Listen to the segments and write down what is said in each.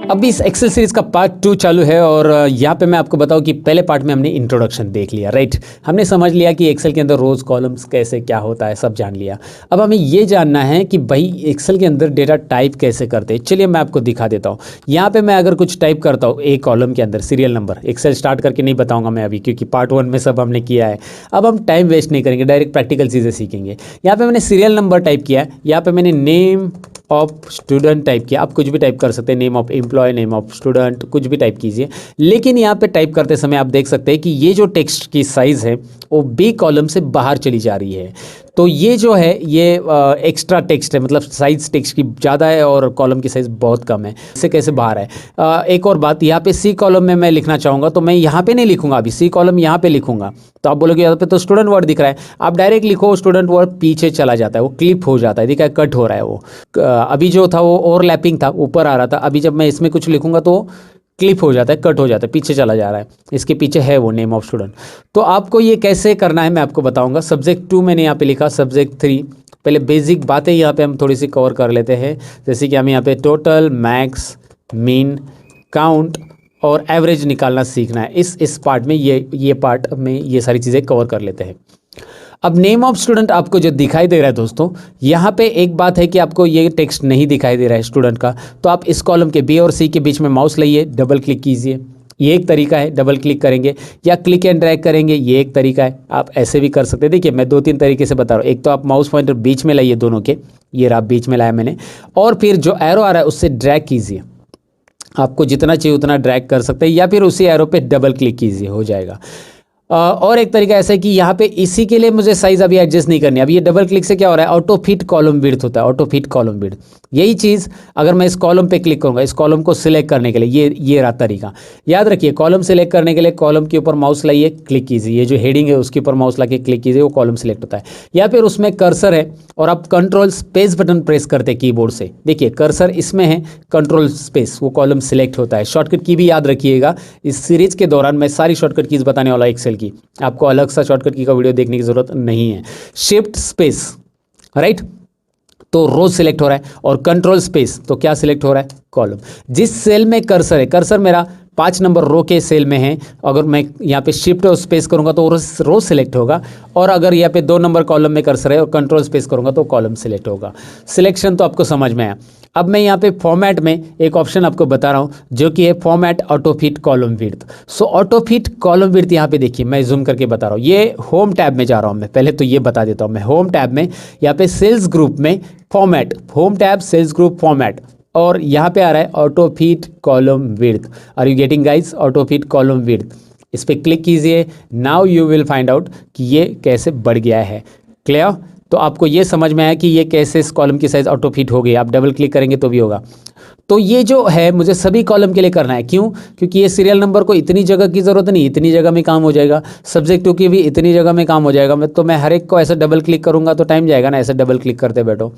अभी इस Excel series का पार्ट 2 चालू है और यहाँ पे मैं आपको बताऊँ कि पहले पार्ट में हमने इंट्रोडक्शन देख लिया, राइट। हमने समझ लिया कि एक्सेल के अंदर रोज़ कॉलम्स कैसे क्या होता है, सब जान लिया। अब हमें ये जानना है कि भाई एक्सेल के अंदर डेटा टाइप कैसे करते हैं। चलिए मैं आपको दिखा देता हूँ। यहाँ पे मैं अगर कुछ टाइप करता हूँ एक कॉलम के अंदर सीरियल नंबर, एक्सेल स्टार्ट करके नहीं बताऊँगा मैं अभी, क्योंकि पार्ट 1 में सब हमने किया है। अब हम टाइम वेस्ट नहीं करेंगे, डायरेक्ट प्रैक्टिकल चीज़ें सीखेंगे। यहाँ पर मैंने सीरियल नंबर टाइप किया है, यहाँ पर मैंने नेम ऑफ स्टूडेंट टाइप किया। आप कुछ भी टाइप कर सकते हैं, name of employ, name of student, कुछ भी टाइप कीजिए। लेकिन यहाँ पे टाइप करते समय आप देख सकते हैं कि ये जो टेक्स्ट की साइज़ है वो बी कॉलम से बाहर चली जा रही है। तो ये जो है ये एक्स्ट्रा टेक्स्ट है, मतलब साइज़ टेक्स्ट की ज़्यादा है और कॉलम की साइज़ बहुत कम है। इससे कैसे बाहर है। एक और बात, यहाँ पे सी कॉलम में मैं लिखना चाहूँगा तो मैं यहाँ पे नहीं लिखूँगा, अभी सी कॉलम यहाँ पे लिखूँगा। तो आप बोलोगे यहाँ पे तो स्टूडेंट वर्ड दिख रहा है, आप डायरेक्ट लिखो स्टूडेंट वर्ड, पीछे चला जाता है, वो क्लिप हो जाता है, देखा कट हो रहा है वो। अभी जो था वो ओवरलैपिंग था, ऊपर आ रहा था। अभी जब मैं इसमें कुछ लिखूँगा तो क्लिप हो जाता है, कट हो जाता है, पीछे चला जा रहा है। इसके पीछे है वो नेम ऑफ स्टूडेंट। तो आपको ये कैसे करना है मैं आपको बताऊंगा। सब्जेक्ट 2 मैंने यहाँ पे लिखा, सब्जेक्ट 3। पहले बेसिक बातें यहाँ पे हम थोड़ी सी कवर कर लेते हैं, जैसे कि हम यहाँ पे टोटल, मैक्स, मीन, काउंट और एवरेज निकालना सीखना है। इस पार्ट में ये पार्ट में ये सारी चीज़ें कवर कर लेते हैं। अब नेम ऑफ स्टूडेंट आपको जो दिखाई दे रहा है दोस्तों, यहाँ पे एक बात है कि आपको ये टेक्स्ट नहीं दिखाई दे रहा है स्टूडेंट का, तो आप इस कॉलम के बी और सी के बीच में माउस लाइए, डबल क्लिक कीजिए। ये एक तरीका है, डबल क्लिक करेंगे या क्लिक एंड ड्रैग करेंगे, ये एक तरीका है। आप ऐसे भी कर सकते हैं। देखिए मैं 2-3 तरीके से बता रहा हूँ। एक तो आप माउस पॉइंटर बीच में लाइए दोनों के, ये रहा बीच में लाया मैंने, और फिर जो एरो आ रहा है उससे ड्रैग कीजिए। आपको जितना चाहिए उतना ड्रैग कर सकते हैं, या फिर उसी एरो पे डबल क्लिक कीजिए, हो जाएगा। और एक तरीका ऐसा है कि यहाँ पे इसी के लिए मुझे साइज़ अभी एडजस्ट नहीं करनी। अब ये डबल क्लिक से क्या हो रहा है, ऑटो फिट कॉलम विड्थ होता है, ऑटो फिट कॉलम विड्थ। यही चीज़ अगर मैं इस कॉलम पे क्लिक करूँगा, इस कॉलम को सिलेक्ट करने के लिए, ये रहा तरीका। याद रखिए, कॉलम सिलेक्ट करने के लिए कॉलम के ऊपर माउस लाइए, क्लिक कीजिए, ये जो हेडिंग है उसके ऊपर माउस ला के क्लिक कीजिए, वो कॉलम सिलेक्ट होता है। या फिर उसमें कर्सर है और आप कंट्रोल स्पेस बटन प्रेस करते हैं कीबोर्ड से, देखिए कर्सर इसमें है, कंट्रोल स्पेस, वो कॉलम सिलेक्ट होता है। शॉर्टकट की भी याद रखिएगा, इस सीरीज़ के दौरान मैं सारी शॉर्टकट कीज बताने वाला एक्सेल की, आपको अलग सा शॉर्टकट की का वीडियो देखने की जरूरत नहीं है। शिफ्ट स्पेस, राइट, तो रो सिलेक्ट हो रहा है, और कंट्रोल स्पेस तो क्या सिलेक्ट हो रहा है, कॉलम। जिस सेल में कर्सर है, कर्सर मेरा 5 नंबर रो के सेल में है, अगर मैं यहाँ पे शिफ्ट और स्पेस करूँगा तो रो सिलेक्ट होगा, और अगर यहाँ पे 2 नंबर कॉलम में कर्सर है और कंट्रोल स्पेस करूँगा तो कॉलम सिलेक्ट होगा। सिलेक्शन तो आपको समझ में आया। अब मैं यहाँ पे फॉर्मेट में एक ऑप्शन आपको बता रहा हूँ जो कि है format auto fit column width. So auto fit column width यहाँ पे देखिए, मैं जूम करके बता रहा हूँ। ये होम टैब में जा रहा हूँ मैं, पहले तो ये बता देता हूँ। मैं होम टैब में यहाँ पे सेल्स ग्रुप में format, home tab cells group format, और यहाँ पे आ रहा है auto fit column width. Are you getting guys, auto fit column width. इस पर क्लिक कीजिए, now you will find out कि ये कैसे बढ़ गया है। क्लियर, तो आपको ये समझ में आया कि ये कैसे इस कॉलम की साइज ऑटो फिट हो गई। आप डबल क्लिक करेंगे तो भी होगा। तो ये जो है मुझे सभी कॉलम के लिए करना है, क्यों, क्योंकि ये सीरियल नंबर को इतनी जगह की ज़रूरत नहीं, इतनी जगह में काम हो जाएगा। सब्जेक्ट 2 की भी इतनी जगह में काम हो जाएगा। मैं हर एक को ऐसे डबल क्लिक करूँगा तो टाइम जाएगा ना, ऐसे डबल क्लिक करते बैठो।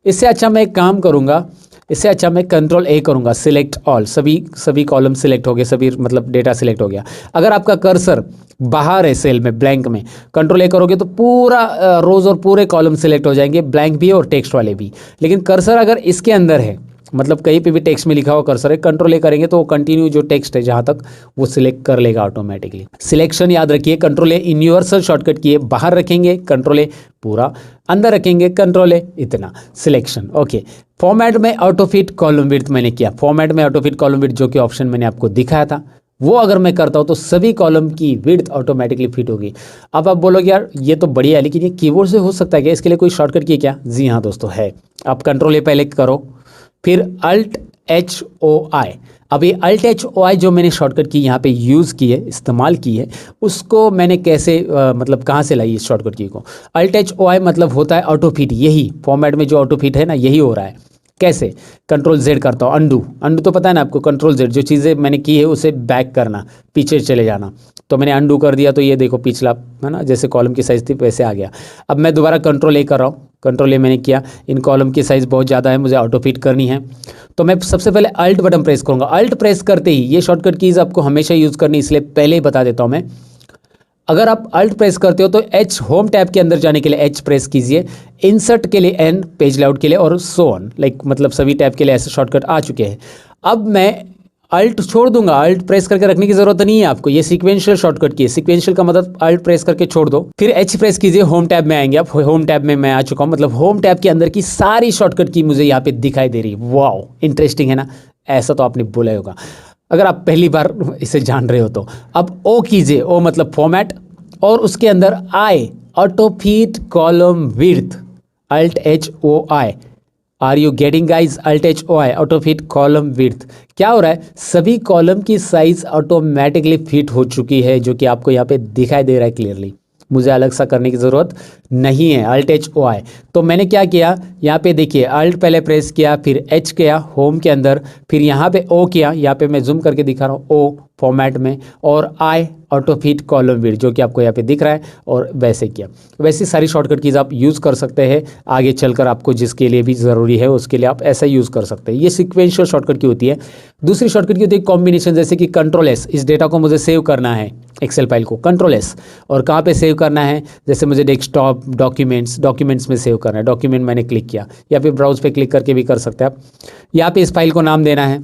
इससे अच्छा मैं एक काम करूँगा, इससे अच्छा मैं कंट्रोल ए करूँगा, सिलेक्ट ऑल, सभी कॉलम सिलेक्ट हो गए, सभी मतलब डेटा सिलेक्ट हो गया। अगर आपका कर्सर बाहर है सेल में, ब्लैंक में, कंट्रोल ए करोगे तो पूरा रोज और पूरे कॉलम सिलेक्ट हो जाएंगे, ब्लैंक भी और टेक्स्ट वाले भी। लेकिन कर्सर अगर इसके अंदर है, मतलब कहीं पे भी टेक्स्ट में लिखा हुआ कर्सर है, कंट्रोल ए करेंगे तो वो कंटिन्यू जो टेक्स्ट है जहाँ तक वो सिलेक्ट कर लेगा ऑटोमेटिकली। सिलेक्शन याद रखिए, कंट्रोल ए यूनिवर्सल शॉर्टकट की है, बाहर रखेंगे कंट्रोल ए पूरा, अंदर रखेंगे कंट्रोल ए इतना, सिलेक्शन। ओके, फॉर्मेट में ऑटो फिट कॉलम विड्थ मैंने किया, फॉर्मेट में ऑटो फिट कॉलम विड्थ जो कि ऑप्शन मैंने आपको दिखाया था, वो अगर मैं करता हूँ तो सभी कॉलम की विड्थ ऑटोमेटिकली फिट होगी। अब आप बोलोगे यार ये तो बढ़िया है, लेकिन ये कीबोर्ड से हो सकता है क्या, इसके लिए कोई शॉर्टकट की क्या? जी हाँ दोस्तों है। आप कंट्रोल ए पहले करो, फिर अल्ट एच ओ आई। अब ये अल्ट एच ओ आई जो मैंने शॉर्टकट की यहाँ पे यूज़ की है, इस्तेमाल की है, उसको मैंने कैसे मतलब कहाँ से लाई इस शॉर्टकट की को? अल्ट एच ओ आई मतलब होता है ऑटो फिट। यही फॉर्मेट में जो ऑटो फिट है ना, यही हो रहा है। कैसे? कंट्रोल जेड करता हूँ, अंडू तो पता है ना आपको, कंट्रोल जेड, जो चीज़ें मैंने की है उसे बैक करना, पीछे चले जाना। तो मैंने अंडू कर दिया तो ये देखो पिछला है ना, जैसे कॉलम की साइज़ थी वैसे आ गया। अब मैं दोबारा कंट्रोल ए कर रहा हूँ, कंट्रोल ए मैंने किया, इन कॉलम की साइज़ बहुत ज़्यादा है, मुझे ऑटो फिट करनी है, तो मैं सबसे पहले अल्ट बटन प्रेस करूँगा। अल्ट प्रेस करते ही, ये शॉर्टकट कीज़ आपको हमेशा यूज़ करनी, इसलिए पहले ही बता देता हूँ मैं। अगर आप अल्ट प्रेस करते हो तो एच, होम टैब के अंदर जाने के लिए एच प्रेस कीजिए, इंसर्ट के लिए एन, पेज लेआउट के लिए, और सो ऑन, लाइक मतलब सभी टैब के लिए ऐसे शॉर्टकट आ चुके हैं। अब मैं अल्ट छोड़ दूंगा, अल्ट प्रेस करके रखने की जरूरत नहीं है आपको, ये सीक्वेंशियल शॉर्टकट की है। सीक्वेंशियल का मतलब अल्ट प्रेस करके छोड़ दो, फिर एच प्रेस कीजिए, होम टैब में आएंगे आप। होम टैब में मैं आ चुका हूं, मतलब होम टैब के अंदर की सारी शॉर्टकट की मुझे यहाँ पे दिखाई दे रही है। वाओ, इंटरेस्टिंग है ना, ऐसा तो आपने बोला होगा अगर आप पहली बार इसे जान रहे हो तो। अब ओ कीजिए, ओ मतलब फॉर्मेट, और उसके अंदर I, auto fit column width, alt H O I. Are you getting guys? Alt H O I, auto fit column width. क्या हो रहा है, सभी कॉलम की साइज ऑटोमेटिकली फिट हो चुकी है, जो कि आपको यहाँ पे दिखाई दे रहा है क्लियरली। मुझे अलग सा करने की ज़रूरत नहीं है, अल्ट एच ओ आई। तो मैंने क्या किया, यहाँ पे देखिए अल्ट पहले प्रेस किया, फिर एच किया होम के अंदर, फिर यहाँ पे ओ किया, यहाँ पे मैं जूम करके दिखा रहा हूँ, ओ फॉर्मेट में, और आई ऑटो फिट कॉलम विड्थ, जो कि आपको यहाँ पे दिख रहा है, और वैसे किया। वैसे सारी शॉर्टकट कीज आप यूज़ कर सकते हैं आगे चलकर, आपको जिसके लिए भी ज़रूरी है उसके लिए आप ऐसा यूज़ कर सकते हैं। ये सिक्वेंशियल शॉर्टकट की होती है। दूसरी शॉर्टकट की होती है कॉम्बिनेशन, जैसे कि कंट्रोल एस, इस डेटा को मुझे सेव करना है, एक्सेल फाइल को, कंट्रोल एस। और कहाँ पे सेव करना है, जैसे मुझे डेस्कटॉप, डॉक्यूमेंट्स में सेव करना है, डॉक्यूमेंट मैंने क्लिक किया, या फिर ब्राउज पे क्लिक करके भी कर सकते हैं आप। यहाँ पे इस फाइल को नाम देना है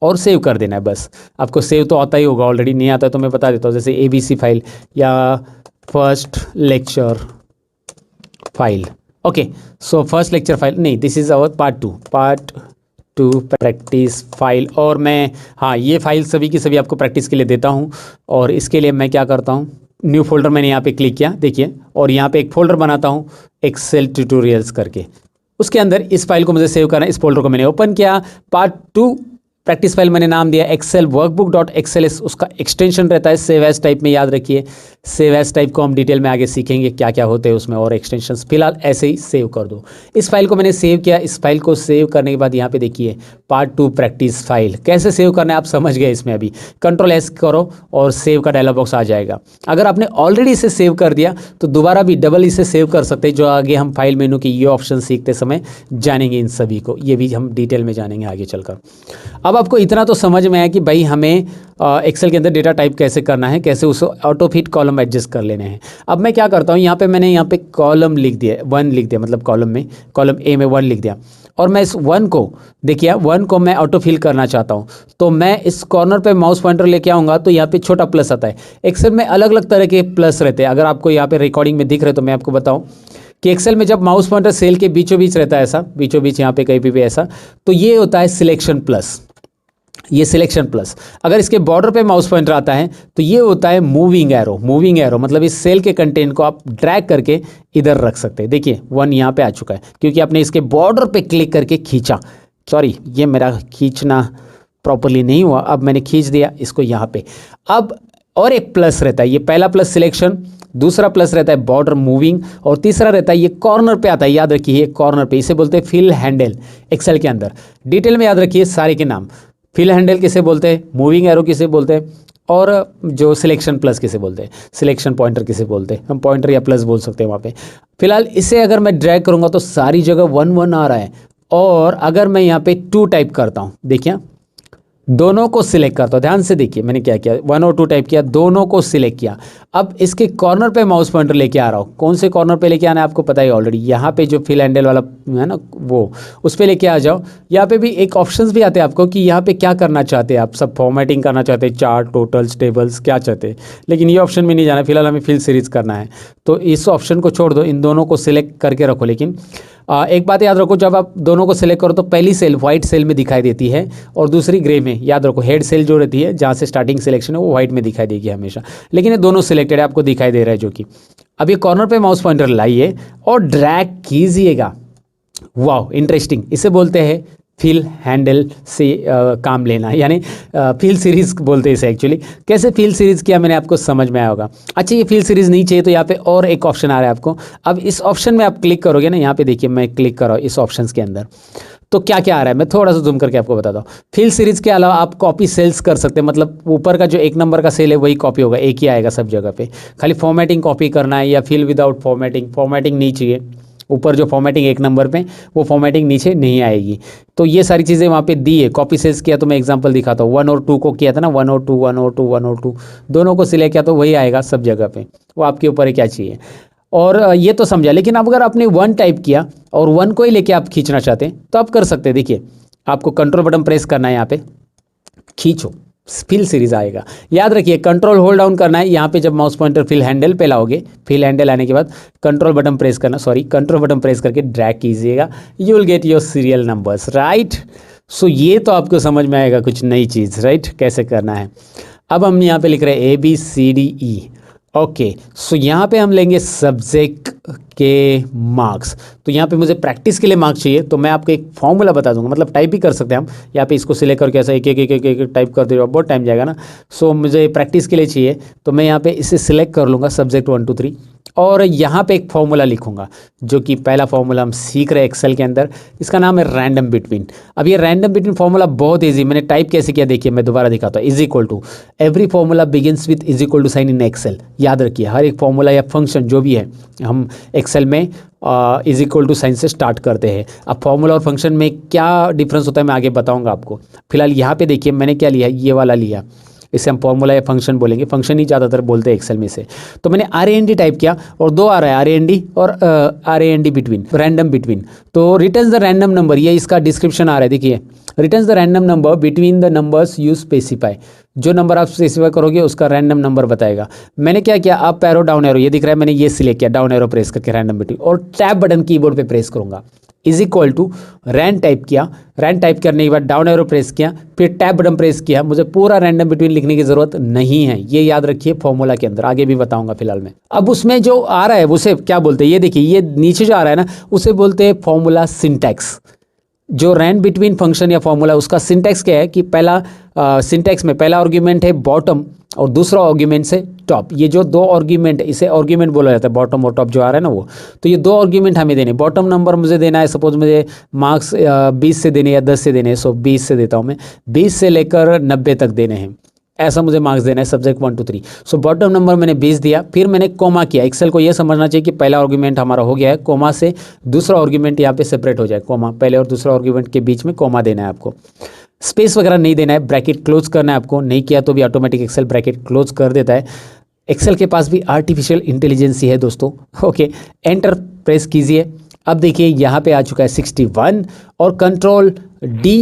और सेव कर देना है बस। आपको सेव तो आता ही होगा ऑलरेडी, नहीं आता तो मैं बता देता हूँ, जैसे ABC फाइल या first lecture file. Okay, so first lecture file नहीं, this is our part two practice file. और मैं, हाँ, ये फाइल सभी की सभी आपको प्रैक्टिस के लिए देता हूँ। और इसके लिए मैं क्या करता हूँ, न्यू फोल्डर मैंने यहाँ पे क्लिक किया, देखिए, और यहाँ पे एक फोल्डर बनाता हूँ एक्सेल ट्यूटोरियल्स करके। उसके अंदर इस फाइल को मुझे सेव करना है, इस फोल्डर को मैंने ओपन किया, पार्ट 2 प्रैक्टिस फाइल मैंने नाम दिया एक्सेल वर्कबुक डॉट एक्सएलएस, उसका एक्सटेंशन रहता है सेव एज टाइप में, याद रखिए। सेव एज टाइप को हम डिटेल में आगे सीखेंगे क्या क्या होते हैं उसमें और एक्सटेंशंस। फिलहाल ऐसे ही सेव कर दो। इस फाइल को मैंने सेव किया। इस फाइल को सेव करने के बाद यहाँ पे देखिए पार्ट 2 प्रैक्टिस फाइल कैसे सेव करना है आप समझ गए इसमें। अभी कंट्रोल एस करो और सेव का डायलॉग बॉक्स आ जाएगा। अगर आपने ऑलरेडी इसे सेव कर दिया तो दोबारा भी डबल इसे सेव कर सकते हैं, जो आगे हम फाइल मेनू के ये ऑप्शन सीखते समय जानेंगे। इन सभी को ये भी हम डिटेल में जानेंगे आगे चलकर। अब आपको इतना तो समझ में आया कि भाई हमें एक्सेल के अंदर डेटा टाइप कैसे करना है, कैसे उसे ऑटो फिट कॉलम एडजस्ट कर लेने हैं। अब मैं क्या करता हूँ, यहाँ पे मैंने यहाँ पे कॉलम लिख दिया, 1 लिख दिया, मतलब कॉलम ए में 1 लिख दिया। और मैं इस 1 को देखिए, 1 को मैं ऑटो फिल करना चाहता हूँ, तो मैं इस कॉर्नर पे माउस पॉइंटर लेके आऊँगा तो यहाँ पे छोटा प्लस आता है। एक्सेल में अलग अलग तरह के प्लस रहते हैं। अगर आपको यहाँ पे रिकॉर्डिंग में दिख रहे तो मैं आपको बताऊँ कि एक्सेल में जब माउस पॉइंटर सेल के बीचों बीच रहता है, ऐसा बीचों बीच यहाँ पे कहीं भी ऐसा, तो ये होता है सिलेक्शन प्लस, ये सिलेक्शन प्लस। अगर इसके बॉर्डर पे माउस पॉइंटर आता है तो ये होता है मूविंग एरो। मूविंग एरो मतलब इस सेल के कंटेंट को आप ड्रैग करके इधर रख सकते हैं। देखिए 1 यहाँ पे आ चुका है क्योंकि आपने इसके बॉर्डर पे क्लिक करके खींचा। सॉरी, ये मेरा खींचना प्रॉपरली नहीं हुआ, अब मैंने खींच दिया इसको यहाँ पे। अब और एक प्लस रहता है, ये पहला प्लस सिलेक्शन, दूसरा प्लस रहता है बॉर्डर मूविंग, और तीसरा रहता है ये कॉर्नर पे आता है। याद रखिए ये कॉर्नर पे, इसे बोलते हैं फिल हैंडल। एक्सेल के अंदर डिटेल में याद रखिए सारे के नाम। फिल हैंडल किसे बोलते हैं, मूविंग एरो किसे बोलते हैं, और जो सिलेक्शन प्लस किसे बोलते हैं, सिलेक्शन पॉइंटर किसे बोलते हैं। हम पॉइंटर या प्लस बोल सकते हैं वहाँ पे। फिलहाल इसे अगर मैं ड्रैग करूँगा तो सारी जगह 1 1 आ रहा है। और अगर मैं यहाँ पे 2 टाइप करता हूँ, देखिए दोनों को सिलेक्ट करता हूँ, ध्यान से देखिए मैंने क्या किया, 1 और 2 टाइप किया, दोनों को सिलेक्ट किया। अब इसके कॉर्नर पे माउस पॉइंटर लेके आ रहा हूँ। कौन से कॉर्नर पे लेके आना है आपको पता है ऑलरेडी, यहाँ पे जो फिल हैंडल वाला है ना, वो उस पर लेके आ जाओ। यहाँ पे भी एक ऑप्शंस भी आते हैं आपको कि यहाँ पे क्या करना चाहते हैं आप। सब फॉर्मेटिंग करना चाहते हैं, चार्ट, टोटल्स, टेबल्स, क्या चाहते हैं, लेकिन ये ऑप्शन में नहीं जाना। फिलहाल हमें फिल सीरीज करना है तो इस ऑप्शन को छोड़ दो, इन दोनों को सिलेक्ट करके रखो। लेकिन एक बात याद रखो, जब आप दोनों को सिलेक्ट करो तो पहली सेल व्हाइट सेल में दिखाई देती है और दूसरी ग्रे में। याद रखो हेड सेल जो रहती है जहाँ से स्टार्टिंग सिलेक्शन है वो व्हाइट में दिखाई देगी हमेशा, लेकिन ये दोनों सिलेक्टेड है, आपको दिखाई दे रहा है जो कि। अब ये कॉर्नर पे माउस पॉइंटर लाइए और ड्रैग कीजिएगा। वाह, इंटरेस्टिंग। इसे बोलते हैं फिल हैंडल से काम लेना, यानी फिल सीरीज बोलते हैं इसे एक्चुअली। कैसे फिल सीरीज किया मैंने आपको समझ में आया होगा। अच्छा, ये फिल सीरीज नहीं चाहिए तो यहाँ पे और एक ऑप्शन आ रहा है आपको। अब इस ऑप्शन में आप क्लिक करोगे ना, यहाँ पे देखिए मैं क्लिक कर रहा हूँ इस ऑप्शन के अंदर, तो क्या क्या आ रहा है मैं थोड़ा सा जूम करके आपको बताता हूँ। फिल सीरीज के अलावा आप कॉपी सेल्स कर सकते हैं, मतलब ऊपर का जो 1 नंबर का सेल है वही कॉपी होगा, एक ही आएगा सब जगह पे। खाली फॉर्मेटिंग कॉपी करना है या फिल विदाउट फॉर्मेटिंग, फॉर्मेटिंग नहीं चाहिए। ऊपर जो फॉर्मेटिंग 1 नंबर पे, वो फॉर्मेटिंग नीचे नहीं आएगी। तो ये सारी चीज़ें वहाँ पे दी है। कॉपी सेल्स किया तो मैं एग्जांपल दिखाता हूँ, 1 और 2 को किया था ना, 1 और 2, 1 और 2, 1 और 2 दोनों को सिलेक्ट किया तो वही आएगा सब जगह पे। वो आपके ऊपर है क्या चाहिए। और ये तो समझा। लेकिन अब अगर आपने 1 टाइप किया और 1 को ही लेके आप खींचना चाहते हैं तो आप कर सकते हैं। देखिए आपको कंट्रोल बटन प्रेस करना है, यहाँ पे खींचो, फिल सीरीज आएगा। याद रखिए कंट्रोल होल्ड डाउन करना है, यहाँ पे जब माउस पॉइंटर फिल हैंडल पे लाओगे, फिल हैंडल आने के बाद कंट्रोल बटन प्रेस करना, कंट्रोल बटन प्रेस करके ड्रैग कीजिएगा, you will get your serial numbers, right. So ये तो आपको समझ में आएगा कुछ नई चीज़, राइट, कैसे करना है। अब हम यहाँ पे लिख रहे हैं ABCDE, ओके। सो यहाँ पे हम लेंगे सब्जेक्ट के मार्क्स। तो यहाँ पे मुझे प्रैक्टिस के लिए मार्क्स चाहिए, तो मैं आपको एक फॉर्मूला बता दूंगा, मतलब टाइप भी कर सकते हैं हम। यहाँ पे इसको सिलेक्ट करके ऐसा एक एक एक एक, एक टाइप कर दे, बहुत टाइम जाएगा ना। सो मुझे प्रैक्टिस के लिए चाहिए, तो मैं यहाँ पे इसे सिलेक्ट कर लूँगा, सब्जेक्ट 1 2 3, और यहाँ पे एक फॉर्मूला लिखूंगा, जो कि पहला फॉर्मूला हम सीख रहे हैं एक्सेल के अंदर, इसका नाम है रैंडम बिटवीन। अब ये रैंडम बिटवीन फॉर्मूला बहुत ईजी, मैंने टाइप कैसे किया देखिए, मैं दोबारा दिखाता हूँ। Is equal to, every formula begins with is equal to sign in Excel. याद रखिए हर एक फॉर्मूला या फंक्शन जो भी है हम एक्सेल में इज इक्वल टू साइन से स्टार्ट करते हैं। अब फॉर्मूला और फंक्शन में क्या डिफरेंस होता है मैं आगे बताऊंगा आपको। फिलहाल यहाँ पे देखिए मैंने क्या लिया, ये वाला लिया, इसे हम फॉर्मूला या फंक्शन बोलेंगे, फंक्शन ही ज़्यादातर बोलते हैं एक्सेल में से। तो मैंने RAND टाइप किया और दो आ रहा है, RAND और RAND बिटवीन, रैंडम बिटवीन। तो रिटर्न्स द रैंडम नंबर, ये इसका डिस्क्रिप्शन आ रहा है, देखिए returns the random number between the numbers you specify. जो नंबर आप स्पेसिफाई करोगे उसका रैंडम नंबर बताएगा। मैंने क्या किया, अप एरो डाउन एरो ये दिख रहा है, मैंने ये सिलेक्ट किया, डाउन एरो प्रेस करके रैंडम बिटवीन, और टैब बटन कीबोर्ड पे प्रेस करूंगा, is equal to rand type किया, रैंड टाइप करने के बाद डाउन एरो प्रेस किया, फिर टैब बटन प्रेस किया। मुझे पूरा रैंडम बिटवीन लिखने की जरूरत नहीं है, ये याद रखिए फॉर्मूला के अंदर, आगे भी बताऊंगा फिलहाल में। अब उसमें जो आ रहा है उसे क्या बोलते हैं, ये देखिए ये नीचे जो आ रहा है ना, उसे बोलते हैं फॉर्मूला सिंटैक्स। जो रैंड बिटवीन फंक्शन या फॉर्मूला, उसका सिंटैक्स क्या है कि पहला सिंटैक्स में पहला आर्गुमेंट है बॉटम और दूसरा आर्गुमेंट से टॉप। ये जो दो आर्गुमेंट, इसे आर्गुमेंट बोला जाता है, बॉटम और टॉप जो आ रहा है ना वो। तो ये दो आर्गुमेंट हमें देने, बॉटम नंबर मुझे देना है, सपोज मुझे मार्क्स 20 से देने या 10 से देने हैं, सो 20 से देता हूँ मैं, 20 से लेकर 90 तक देने हैं, ऐसा मुझे मार्क्स देना है सब्जेक्ट 1 2 3। सो बॉटम नंबर मैंने 20 दिया, फिर मैंने कोमा किया। एक्सेल को ये समझना चाहिए कि पहला आर्गुमेंट हमारा हो गया है, कोमा से दूसरा आर्गुमेंट यहाँ पे सेपरेट हो जाए, कोमा पहले और दूसरा आर्गुमेंट के बीच में कोमा देना है आपको, स्पेस वगैरह नहीं देना है, ब्रैकेट क्लोज करना है आपको, नहीं किया तो भी ऑटोमेटिक एक्सेल ब्रैकेट क्लोज कर देता है। एक्सेल के पास भी आर्टिफिशियल इंटेलिजेंस है दोस्तों, ओके। एंटर प्रेस कीजिए, अब देखिए यहाँ पे आ चुका है 61, और कंट्रोल D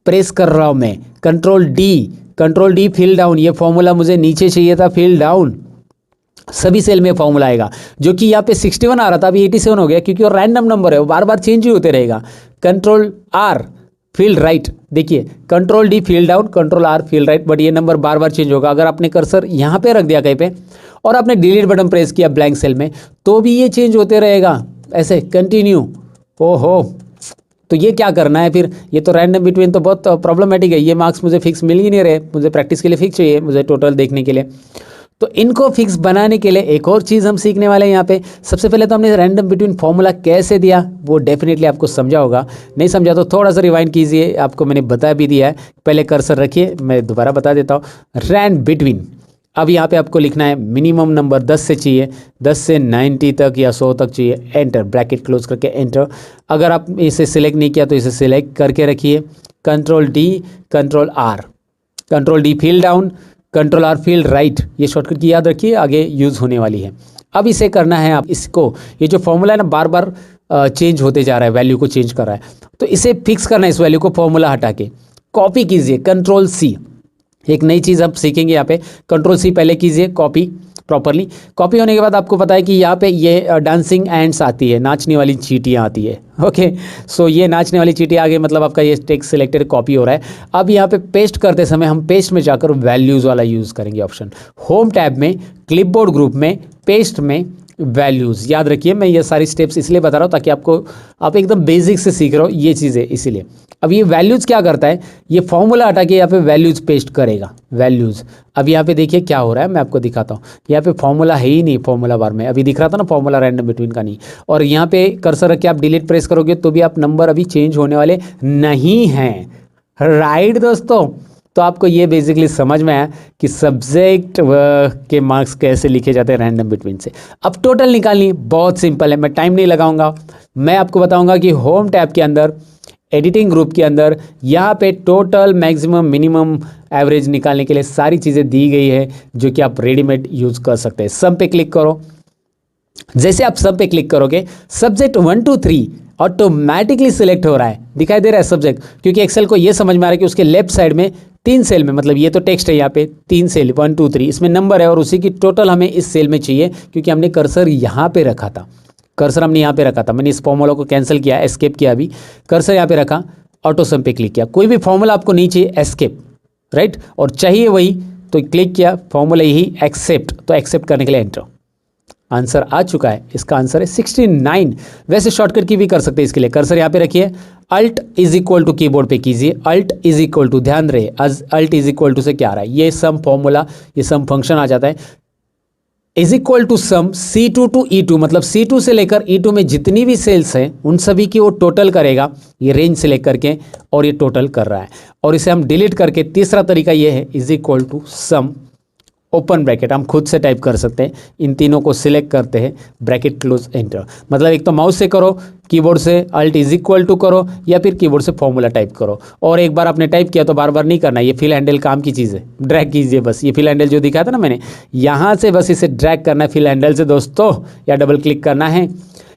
प्रेस कर रहा हूँ मैं, कंट्रोल डी फिल डाउन। ये फॉर्मूला मुझे नीचे चाहिए था, फिल डाउन, सभी सेल में फॉर्मूला आएगा, जो कि यहाँ पे 61 आ रहा था, अभी 87 हो गया, क्योंकि वो रैंडम नंबर है, वो बार बार चेंज ही होते रहेगा। कंट्रोल R फिल राइट, देखिए control D fill down, control R fill right, but ये नंबर बार बार चेंज होगा। अगर आपने कर्सर यहाँ पे रख दिया कहीं पे और आपने डिलीट बटन प्रेस किया ब्लैंक सेल में, तो भी ये चेंज होते रहेगा, ऐसे कंटिन्यू। ओहो, तो ये क्या करना है फिर, ये तो रैंडम बिटवीन तो बहुत प्रॉब्लमेटिक है, ये मार्क्स मुझे फिक्स मिल ही नहीं रहे, मुझे प्रैक्टिस के लिए फिक्स चाहिए, मुझे टोटल देखने के लिए। तो इनको फिक्स बनाने के लिए एक और चीज़ हम सीखने वाले हैं यहाँ पे। सबसे पहले तो हमने रैंडम बिटवीन फॉर्मूला कैसे दिया वो डेफिनेटली आपको समझा होगा, नहीं समझा तो थोड़ा सा रिवाइंड कीजिए, आपको मैंने बता भी दिया है। पहले कर्सर रखिए, मैं दोबारा बता देता हूँ, रैंड बिटवीन। अब यहाँ पे आपको लिखना है मिनिमम नंबर 10 से चाहिए, 10 से 90 तक या 100 तक चाहिए, एंटर, ब्रैकेट क्लोज करके एंटर। अगर आप इसे सिलेक्ट नहीं किया तो इसे सिलेक्ट करके रखिए, control D control D fill down, control R fill right, ये शॉर्टकट की याद रखिए, आगे यूज़ होने वाली है। अब इसे करना है आप इसको, ये जो फॉर्मूला है ना बार बार चेंज होते जा रहा है, वैल्यू को चेंज कर रहा है, तो इसे फिक्स करना है, इस वैल्यू को फॉर्मूला हटा के कॉपी कीजिए, कंट्रोल C। एक नई चीज़ आप सीखेंगे यहाँ पे, कंट्रोल C पहले कीजिए, कॉपी प्रॉपरली। कॉपी होने के बाद आपको पता है कि यहाँ पे ये डांसिंग एंड्स आती है, नाचने वाली चींटियाँ आती है, ओके। सो ये नाचने वाली चींटियाँ आगे, मतलब आपका ये टेक्स्ट सिलेक्टेड कॉपी हो रहा है। अब यहाँ पे पेस्ट करते समय हम पेस्ट में जाकर वैल्यूज़ वाला यूज़ करेंगे ऑप्शन, होम टैब में, क्लिपबोर्ड ग्रुप में, पेस्ट में, वैल्यूज़। याद रखिए मैं ये सारी स्टेप्स इसलिए बता रहा हूँ ताकि आप एकदम बेसिक से सीख रहे हो ये चीज़ें, इसीलिए। अब ये वैल्यूज़ क्या करता है, ये फॉर्मूला हटा के यहाँ पे वैल्यूज़ पेस्ट करेगा, वैल्यूज़। अब यहाँ पे देखिए क्या हो रहा है, मैं आपको दिखाता हूँ। यहाँ पे फॉर्मूला है ही नहीं, फॉर्मूला बार में अभी दिख रहा था ना फॉर्मूला रैंडम बिटवीन का नहीं, और यहाँ पे कर्सर रख के आप डिलीट प्रेस करोगे तो भी आप नंबर अभी चेंज होने वाले नहीं हैं, राइट दोस्तों। तो आपको ये बेसिकली समझ में आया कि सब्जेक्ट के मार्क्स कैसे लिखे जाते हैं रैंडम बिटवीन से। अब टोटल निकालनी बहुत सिंपल है, मैं टाइम नहीं लगाऊंगा, मैं आपको बताऊंगा कि होम टैब के अंदर, एडिटिंग ग्रुप के अंदर, यहाँ पे टोटल, मैक्सिमम, मिनिमम, एवरेज निकालने के लिए सारी चीज़ें दी गई है, जो कि आप रेडीमेड यूज़ कर सकते हैं। सम पे क्लिक करो, जैसे आप सम पे क्लिक करोगे, सब्जेक्ट 1 2 3 ऑटोमेटिकली सिलेक्ट हो रहा है, दिखाई दे रहा है सब्जेक्ट, क्योंकि एक्सेल को ये समझ में आ रहा है कि उसके लेफ्ट साइड में 3 सेल में, मतलब ये तो टेक्स्ट है, यहाँ पे 3 सेल 1 2 3 इसमें नंबर है और उसी की टोटल हमें इस सेल में चाहिए, क्योंकि हमने कर्सर यहाँ पे रखा था, कर्सर हमने यहाँ पे रखा था। मैंने इस फॉर्मूला को कैंसिल किया, एस्केप किया, अभी कर्सर यहाँ पे रखा, ऑटो सम पे क्लिक किया। कोई भी फॉर्मूला आपको नहीं चाहिए, एस्केप, राइट, और चाहिए वही तो क्लिक किया, फॉर्मूला यही एक्सेप्ट, तो एक्सेप्ट करने के लिए एंटर। आंसर आ चुका है, इसका आंसर है 69। वैसे शॉर्टकट की भी कर सकते हैं इसके लिए, कर्सर यहाँ पे रखिए, alt is equal to keyboard पे कीजिए, अल्ट इज इक्वल टू, ध्यान रहे अल्ट इज इक्वल टू से क्या आ रहा है, ये सम फॉर्मूला, ये सम फंक्शन आ जाता है, is equal to sum C2 to E2, मतलब C2 से लेकर E2 में जितनी भी सेल्स हैं उन सभी की वो टोटल करेगा, ये रेंज सेलेक्ट करके, और ये टोटल कर रहा है। और इसे हम डिलीट करके, तीसरा तरीका ये है, is equal to sum open bracket, हम खुद से टाइप कर सकते हैं, इन तीनों को सिलेक्ट करते हैं, ब्रैकेट क्लोज एंटर। मतलब एक तो माउस से करो, कीबोर्ड से अल्ट इज इक्वल टू करो, या फिर कीबोर्ड से फॉर्मूला टाइप करो। और एक बार आपने टाइप किया तो बार बार नहीं करना, ये फिल हैंडल काम की चीज़ है, ड्रैग कीजिए बस, ये फिल हैंडल जो दिखाया था ना मैंने, यहाँ से बस इसे ड्रैग करना है फिल हैंडल से दोस्तों, या डबल क्लिक करना है,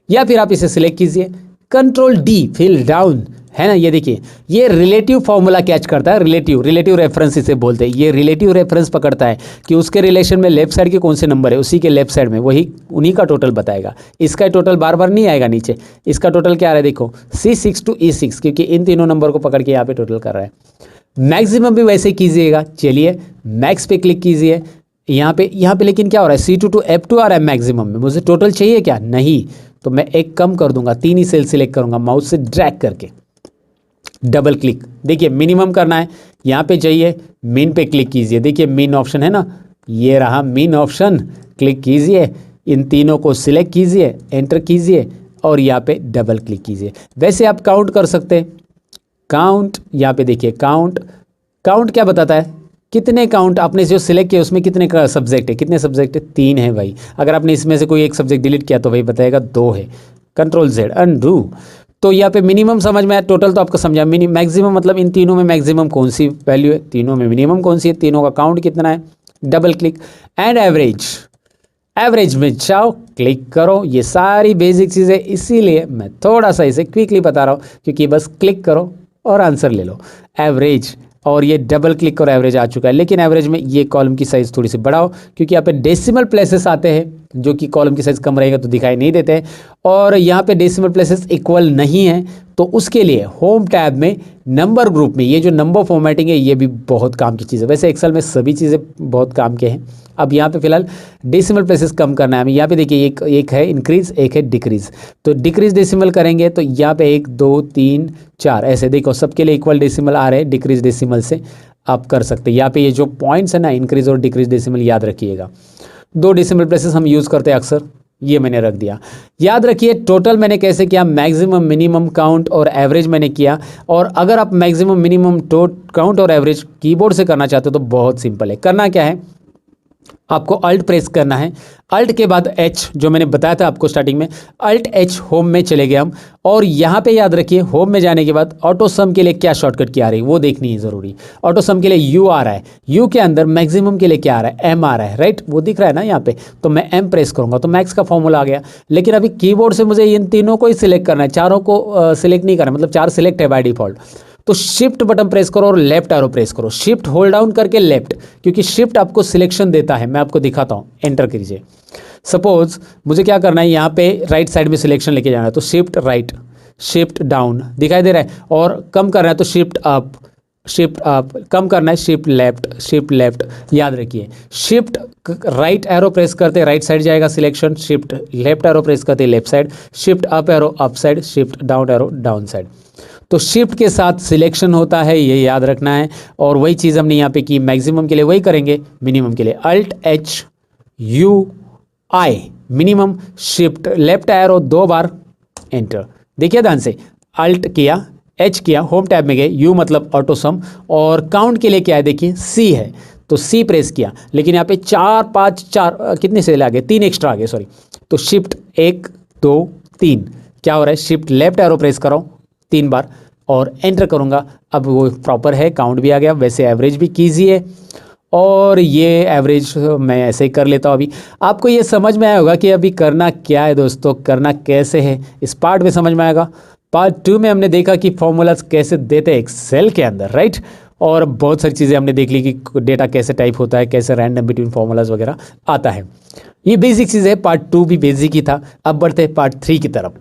या फिर आप इसे सिलेक्ट कीजिए, कंट्रोल D फिल डाउन, है ना। ये देखिए, ये रिलेटिव फॉर्मूला कैच करता है, रिलेटिव रेफरेंस इसे बोलते हैं। ये रिलेटिव रेफरेंस पकड़ता है कि उसके रिलेशन में लेफ्ट साइड के कौन से नंबर है, उसी के लेफ्ट साइड में वही उन्हीं का टोटल बताएगा। इसका टोटल बार बार नहीं आएगा नीचे, इसका टोटल क्या आ रहा है देखो, C6 टू E6, क्योंकि इन तीनों नंबर को पकड़ के यहाँ पे टोटल कर रहा है। मैक्सिमम भी वैसे कीजिएगा, चलिए मैक्स पे क्लिक कीजिए, यहाँ पे लेकिन क्या हो रहा है, C2 टू F2 आ रहा है मैक्सिमम में, मुझे टोटल चाहिए क्या, नहीं, तो मैं एक कम कर दूंगा, 3 ही सेल सिलेक्ट करूंगा माउस से ड्रैग करके, डबल क्लिक, देखिए मिनिमम करना है, यहाँ पे जाइए मीन पे क्लिक कीजिए, देखिए मीन ऑप्शन है ना, ये रहा मीन ऑप्शन, क्लिक कीजिए, इन तीनों को सिलेक्ट कीजिए, एंटर कीजिए और यहाँ पे डबल क्लिक कीजिए। वैसे आप काउंट कर सकते हैं, काउंट, यहाँ पे देखिए काउंट क्या बताता है, कितने काउंट आपने जो सिलेक्ट किया उसमें कितने का सब्जेक्ट है, कितने सब्जेक्ट है, 3 है भाई। अगर आपने इसमें से कोई एक सब्जेक्ट डिलीट किया तो भाई बताएगा 2 है, कंट्रोल Z अनडू। तो यहाँ पे मिनिमम समझ में आया, टोटल तो आपको समझा, मैक्सिमम मतलब इन तीनों में मैक्सिमम कौन सी वैल्यू है, तीनों में मिनिमम कौन सी है, तीनों का काउंट कितना है, डबल क्लिक, एंड एवरेज में जाओ, क्लिक करो। ये सारी बेसिक चीज़ें, इसीलिए मैं थोड़ा सा इसे क्विकली बता रहा हूँ, क्योंकि बस क्लिक करो और आंसर ले लो, एवरेज, और ये डबल क्लिक और एवरेज आ चुका है। लेकिन एवरेज में ये कॉलम की साइज़ थोड़ी सी बढ़ाओ, क्योंकि यहाँ पे डेसिमल प्लेसेस आते हैं, जो कि कॉलम की साइज़ कम रहेगा तो दिखाई नहीं देते हैं, और यहाँ पे डेसिमल प्लेसेस इक्वल नहीं है, तो उसके लिए होम टैब में नंबर ग्रुप में ये जो नंबर फॉर्मेटिंग है, ये भी बहुत काम की चीज़ है। वैसे एक्सेल में सभी चीज़ें बहुत काम के हैं। अब यहाँ पे फिलहाल डेसिमल प्लेसेस कम करना है हमें। यहाँ पे देखिए एक है इंक्रीज, एक है डिक्रीज, तो डिक्रीज डेसिमल करेंगे तो यहाँ पे 1 2 3 4 ऐसे देखो, सबके लिए इक्वल डेसिमल आ रहे हैं, डिक्रीज डेसिमल से आप कर सकते हैं। यहाँ पे ये जो पॉइंट्स है ना, इंक्रीज और डिक्रीज डेसिमल याद रखिएगा। 2 डेसिमल प्लेसेस हम यूज़ करते हैं अक्सर, ये मैंने रख दिया। याद रखिए टोटल मैंने कैसे किया, मैक्सिमम, मिनिमम, काउंट और एवरेज मैंने किया। और अगर आप मैक्सिमम, मिनिमम, काउंट और एवरेज कीबोर्ड से करना चाहते हो तो बहुत सिंपल है। करना क्या है, आपको अल्ट प्रेस करना है, अल्ट के बाद H, जो मैंने बताया था आपको स्टार्टिंग में, अल्ट H होम में चले गए हम। और यहाँ पे याद रखिए होम में जाने के बाद ऑटो सम के लिए क्या शॉर्टकट की आ रही है वो देखनी है ज़रूरी। ऑटो सम के लिए U आ रहा है, U के अंदर मैक्सिमम के लिए क्या आ रहा है, M आ रहा है, राइट, वो दिख रहा है ना यहाँ पे, तो मैं M प्रेस करूँगा तो मैक्स का फॉर्मूला आ गया। लेकिन अभी कीबोर्ड से मुझे इन तीनों को ही सिलेक्ट करना है, चारों को सिलेक्ट नहीं करना, मतलब 4 सिलेक्ट है बाय डिफॉल्ट। तो शिफ्ट बटन प्रेस करो और लेफ्ट एरो प्रेस करो, शिफ्ट होल्ड डाउन करके लेफ्ट, क्योंकि शिफ्ट आपको सिलेक्शन देता है। मैं आपको दिखाता हूँ, एंटर कीजिए। सपोज मुझे क्या करना है, यहाँ पे राइट साइड में सिलेक्शन लेके जाना है, तो शिफ्ट राइट, शिफ्ट डाउन दिखाई दे रहा है, और कम करना है तो शिफ्ट अप, कम करना है शिफ्ट लेफ्ट। याद रखिए शिफ्ट राइट एरो प्रेस करते राइट साइड जाएगा selection, shift left arrow press करते left side, shift up arrow up side, shift down arrow down side. तो शिफ्ट के साथ सिलेक्शन होता है, ये याद रखना है। और वही चीज़ हमने यहाँ पे की, मैक्सिमम के लिए वही करेंगे, मिनिमम के लिए alt HUI minimum, shift left arrow 2 बार, एंटर। देखिए ध्यान से, अल्ट किया, H किया, होम टैब में गए, U मतलब ऑटो सम, और काउंट के लिए क्या है देखिए C है, तो C प्रेस किया। लेकिन यहाँ पे 4 5 4 कितने से आ गए, 3 एक्स्ट्रा आ गए, सॉरी। तो शिफ्ट 1 2 3 क्या हो रहा है, शिफ्ट लेफ्ट एरो प्रेस करो 3 बार और एंटर करूंगा। अब वो प्रॉपर है, काउंट भी आ गया। वैसे एवरेज भी कीजिए, और ये एवरेज मैं ऐसे ही कर लेता हूँ। अभी आपको ये समझ में आया होगा कि अभी करना क्या है दोस्तों, करना कैसे है, इस पार्ट में समझ में आएगा। पार्ट 2 में हमने देखा कि फॉर्मूलाज कैसे देते हैं एक्सेल के अंदर, राइट। और बहुत सारी चीज़ें हमने देख ली कि डेटा कैसे टाइप होता है, कैसे रैंडम बिटवीन फॉर्मूलाज वगैरह आता है। ये बेसिक चीज़ है, पार्ट 2 भी बेसिक ही था। अब बढ़ते हैं पार्ट 3 की तरफ।